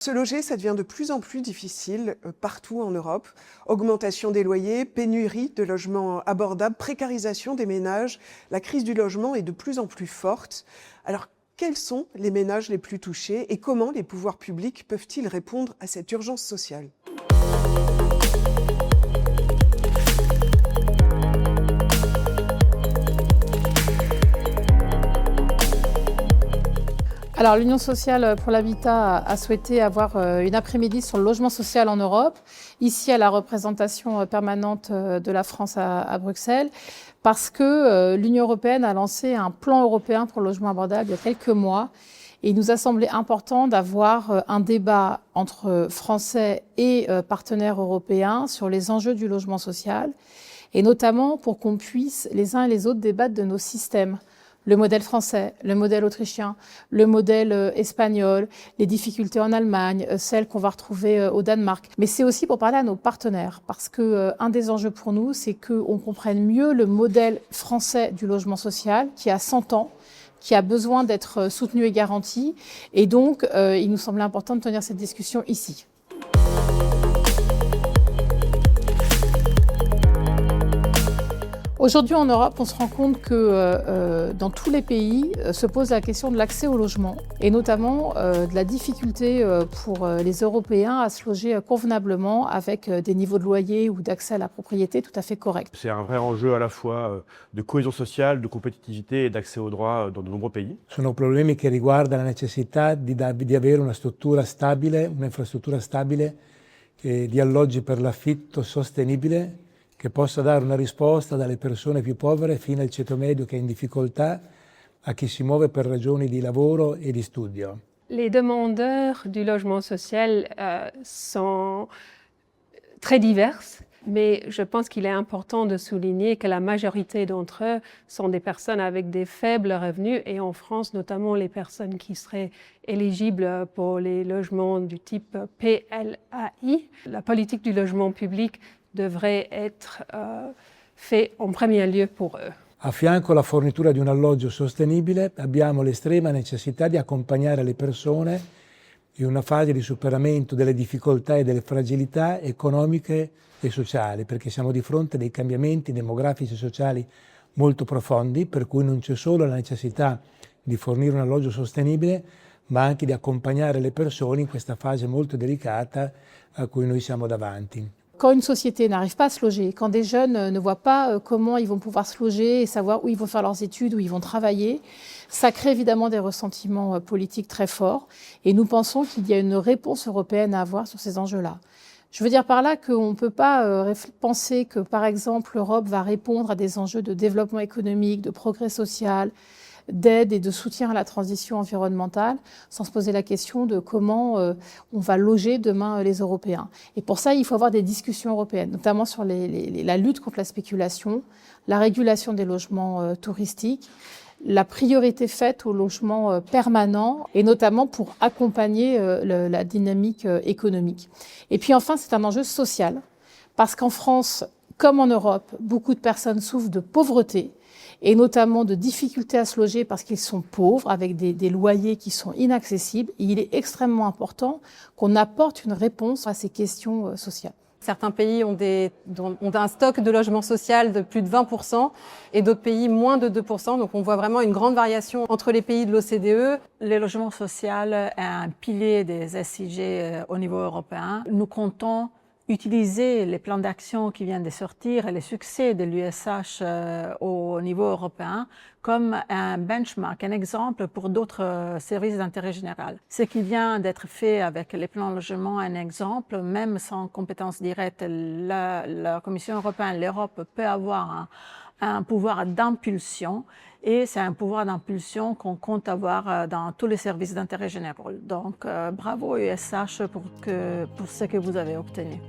Se loger, ça devient de plus en plus difficile partout en Europe. Augmentation des loyers, pénurie de logements abordables, précarisation des ménages. La crise du logement est de plus en plus forte. Alors, quels sont les ménages les plus touchés et comment les pouvoirs publics peuvent-ils répondre à cette urgence sociale ? Alors, l'Union sociale pour l'habitat a souhaité avoir une après-midi sur le logement social en Europe, ici à la représentation permanente de la France à Bruxelles, parce que l'Union européenne a lancé un plan européen pour le logement abordable il y a quelques mois. Et il nous a semblé important d'avoir un débat entre Français et partenaires européens sur les enjeux du logement social, et notamment pour qu'on puisse les uns et les autres débattre de nos systèmes. Le modèle français, le modèle autrichien, le modèle espagnol, les difficultés en Allemagne, celles qu'on va retrouver au Danemark. Mais c'est aussi pour parler à nos partenaires, parce que un des enjeux pour nous, c'est qu'on comprenne mieux le modèle français du logement social, qui a 100 ans, qui a besoin d'être soutenu et garanti. Et donc, il nous semblait important de tenir cette discussion ici. Aujourd'hui, en Europe, on se rend compte que dans tous les pays se pose la question de l'accès au logement et notamment de la difficulté pour les Européens à se loger convenablement avec des niveaux de loyer ou d'accès à la propriété tout à fait corrects. C'est un vrai enjeu à la fois de cohésion sociale, de compétitivité et d'accès aux droits dans de nombreux pays. Sono problemi che riguardano la necessità di avere una struttura stabile, un'infrastruttura stabile di alloggi per l'affitto sostenibile, che possa dare una risposta dalle persone più povere fino al ceto medio che è in difficoltà a chi si muove per ragioni di lavoro e di studio. Les demandeurs du logement social sont très diverses, mais je pense qu'il est important de souligner que la majorité d'entre eux sont des personnes avec des faibles revenus et en France, notamment les personnes qui seraient éligibles pour les logements du type PLAI. La politique du logement public devrait être fait en premier lieu pour eux. A fianco alla fornitura di un alloggio sostenibile abbiamo l'estrema necessità di accompagnare le persone in una fase di superamento delle difficoltà e delle fragilità economiche e sociali, perché siamo di fronte a dei cambiamenti demografici e sociali molto profondi, per cui non c'è solo la necessità di fornire un alloggio sostenibile, ma anche di accompagnare le persone in questa fase molto delicata a cui noi siamo davanti. Quand une société n'arrive pas à se loger, quand des jeunes ne voient pas comment ils vont pouvoir se loger et savoir où ils vont faire leurs études, où ils vont travailler, ça crée évidemment des ressentiments politiques très forts. Et nous pensons qu'il y a une réponse européenne à avoir sur ces enjeux-là. Je veux dire par là qu'on ne peut pas penser que, par exemple, l'Europe va répondre à des enjeux de développement économique, de progrès social, d'aide et de soutien à la transition environnementale, sans se poser la question de comment on va loger demain les Européens. Et pour ça, il faut avoir des discussions européennes, notamment sur la lutte contre la spéculation, la régulation des logements touristiques, la priorité faite aux logements permanents et notamment pour accompagner la dynamique économique. Et puis enfin, c'est un enjeu social, parce qu'en France, comme en Europe, beaucoup de personnes souffrent de pauvreté, et notamment de difficultés à se loger parce qu'ils sont pauvres, avec des loyers qui sont inaccessibles. Et il est extrêmement important qu'on apporte une réponse à ces questions sociales. Certains pays ont un stock de logement social de plus de 20% et d'autres pays moins de 2%. Donc on voit vraiment une grande variation entre les pays de l'OCDE. Le logement social est un pilier des SIG au niveau européen. Nous comptons utiliser les plans d'action qui viennent de sortir et les succès de l'USH au niveau européen comme un benchmark, un exemple pour d'autres services d'intérêt général. Ce qui vient d'être fait avec les plans logement est un exemple, même sans compétence directe, la Commission européenne, l'Europe peut avoir un pouvoir d'impulsion et c'est un pouvoir d'impulsion qu'on compte avoir dans tous les services d'intérêt général. Donc bravo USH pour ce que vous avez obtenu.